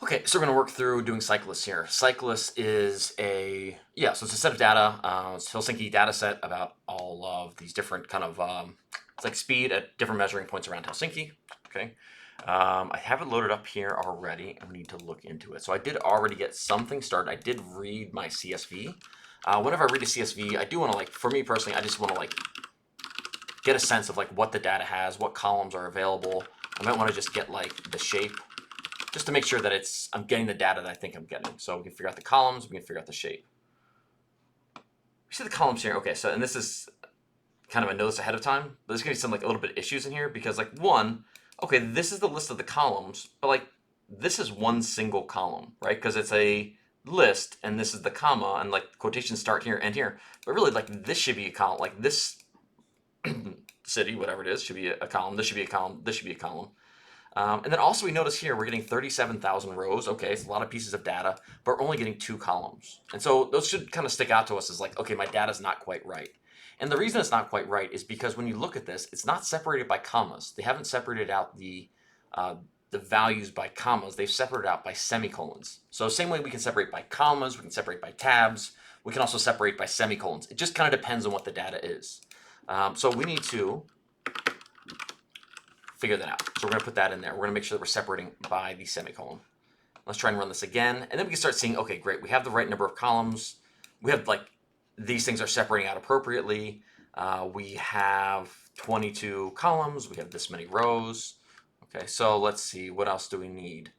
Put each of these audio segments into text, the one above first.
Okay, so we're going to work through doing Cyclists here. Cyclists is so it's a set of data. It's a Helsinki data set about all of these different kind of, it's like speed at different measuring points around Helsinki. Okay. I have it loaded up here already, and we need to look into it. So I did already get something started. I did read my CSV. Whenever I read a CSV, I do want to, like, for me personally, I just want to, like, get a sense of, like, what the data has, what columns are available. I might want to just get, like, the shape, just to make sure that I'm getting the data that I think I'm getting. So we can figure out the columns, we can figure out the shape. We see the columns here. Okay, so, and this is kind of a notice ahead of time, but there's gonna be some, like, a little bit of issues in here because, like, one, okay, this is the list of the columns, but, like, this is one single column, right? Because it's a list, and this is the comma, and, like, quotations start here and here. But really, like, this should be a column. Like, this city, whatever it is, should be a column. This should be a column. This should be a column. And then also we notice here we're getting 37,000 rows. Okay, it's a lot of pieces of data, but we're only getting 2 columns. And so those should kind of stick out to us as, like, okay, my data's not quite right. And the reason it's not quite right is because when you look at this, it's not separated by commas. They haven't separated out the values by commas. They've separated out by semicolons. So same way we can separate by commas, we can separate by tabs, we can also separate by semicolons. It just kind of depends on what the data is. So we need to figure that out. So we're going to put that in there. We're going to make sure that we're separating by the semicolon. Let's try and run this again. And then we can start seeing, okay, great. We have the right number of columns. We have, like, these things are separating out appropriately. We have 22 columns. We have this many rows. Okay, so let's see. What else do we need?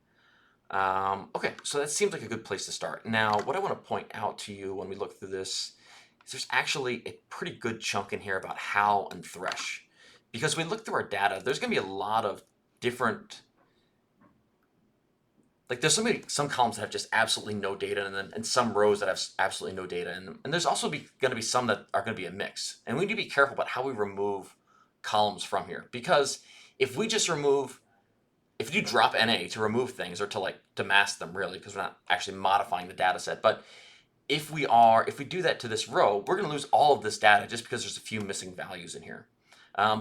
Okay, so that seems like a good place to start. Now, what I want to point out to you when we look through this is there's actually a pretty good chunk in here about how and thresh. Because we look through our data, there's going to be a lot of different, like, there's some columns that have just absolutely no data, and some rows that have absolutely no data, and there's also going to be some that are going to be a mix. And we need to be careful about how we remove columns from here, because if we just remove, if you do drop NA to remove things, or to mask them, really, because we're not actually modifying the data set, but if we do that to this row, we're going to lose all of this data just because there's a few missing values in here.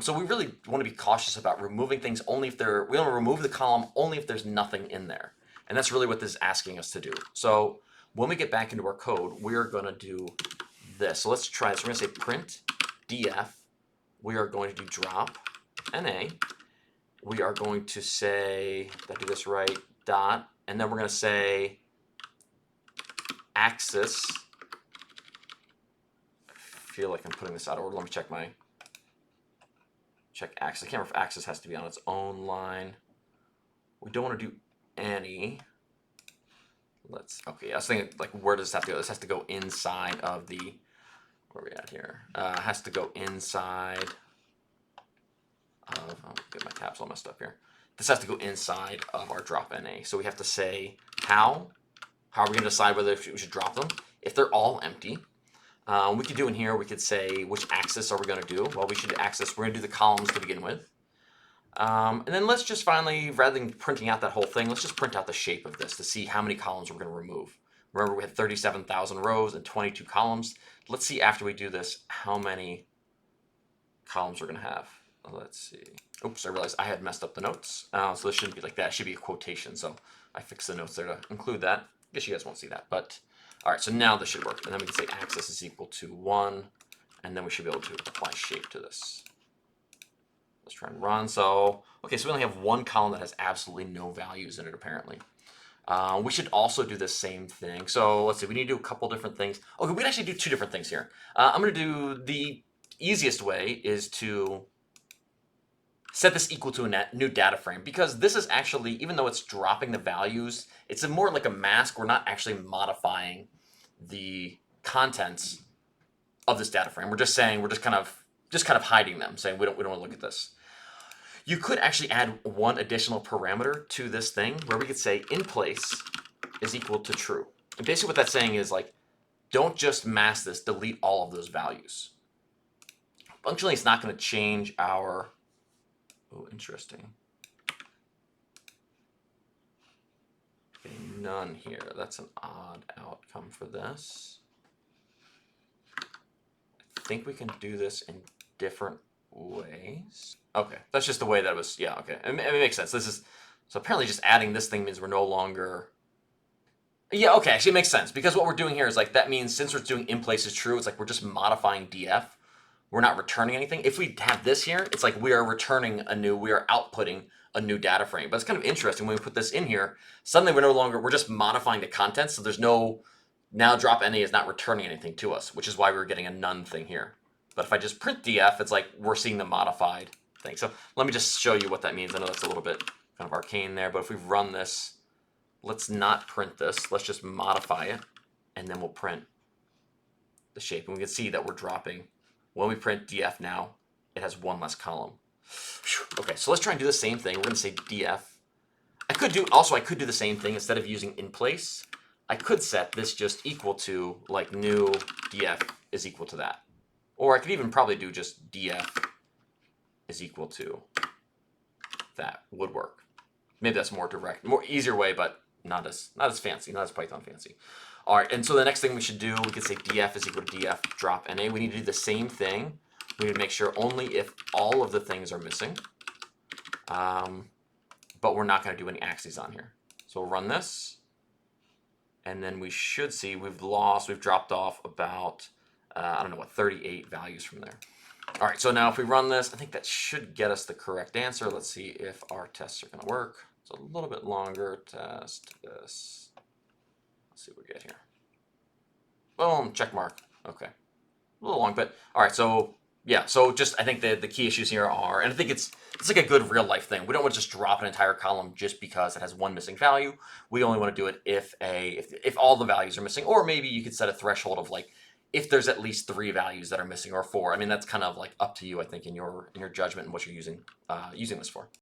So we really want to be cautious about removing things only if we want to remove the column only if there's nothing in there. And that's really what this is asking us to do. So when we get back into our code, we're going to do this. So let's try this. We're going to say print df. We are going to do drop NA. We are going to say, did I do this right, dot, and then we're going to say axis. I feel like I'm putting this out of order. Let me check axis. I can't remember if axis has to be on its own line. We don't want to do any. Okay, I was thinking, like, where does this have to go? This has to go inside of the, where are we at here? It has to go inside of, get my tabs all messed up here. This has to go inside of our drop NA. So we have to say how are we going to decide whether we should drop them? If they're all empty, we could do in here, we could say, which axis are we going to do? Well, we're going to do the columns to begin with. And then let's just finally, rather than printing out that whole thing, let's just print out the shape of this to see how many columns we're going to remove. Remember, we had 37,000 rows and 22 columns. Let's see after we do this how many columns we're going to have. Let's see. Oops, I realized I had messed up the notes. So this shouldn't be like that. It should be a quotation. So I fixed the notes there to include that. I guess you guys won't see that, but all right, so now this should work. And then we can say axis is equal to 1, and then we should be able to apply shape to this. Let's try and run. So, okay, so we only have one column that has absolutely no values in it, apparently. We should also do the same thing. So let's see, we need to do a couple different things. Okay, we can actually do 2 different things here. I'm going to do, the easiest way is to set this equal to a new data frame, because this is actually, even though it's dropping the values, it's more like a mask. We're not actually modifying the contents of this data frame. We're just saying, we're just kind of hiding them, saying we don't want to look at this. You could actually add one additional parameter to this thing where we could say in place is equal to true. And basically what that's saying is, like, don't just mask this, delete all of those values. Functionally, it's not going to change our, oh, interesting. Getting none here. That's an odd outcome for this. I think we can do this in different ways. Okay, that's just the way that was, yeah, okay. It makes sense. So apparently just adding this thing means we're no longer Yeah, okay, actually it makes sense because what we're doing here is like that means since we're doing in place is true, it's like we're just modifying df. We're not returning anything. If we have this here, it's like we are outputting a new data frame. But it's kind of interesting when we put this in here, suddenly we're just modifying the content. So there's no, now drop NA is not returning anything to us, which is why we're getting a none thing here. But if I just print df, it's like we're seeing the modified thing. So let me just show you what that means. I know that's a little bit kind of arcane there, but if we run this, let's not print this. Let's just modify it, and then we'll print the shape. And we can see that we're dropping. When we print df now, it has one less column. Okay, so let's try and do the same thing. We're going to say df. I could do the same thing. Instead of using in place, I could set this just equal to, like, new df is equal to that. Or I could even probably do just df is equal to that. Would work. Maybe that's more direct, more easier way, but not as fancy, not as Python fancy. All right, and so the next thing we should do, we could say df is equal to df drop NA. We need to do the same thing. We need to make sure only if all of the things are missing, but we're not going to do any axes on here. So we'll run this, and then we should see we've dropped off about, I don't know what, 38 values from there. All right, so now if we run this, I think that should get us the correct answer. Let's see if our tests are going to work. It's a little bit longer. Test this. Let's see what we get here. Boom, check mark. Okay. A little long, but all right, so yeah, so just I think the key issues here are, and I think it's like a good real life thing. We don't want to just drop an entire column just because it has one missing value. We only want to do it if all the values are missing, or maybe you could set a threshold of like if there's at least 3 values that are missing or 4. I mean, that's kind of like up to you, I think, in your judgment and what you're using this for.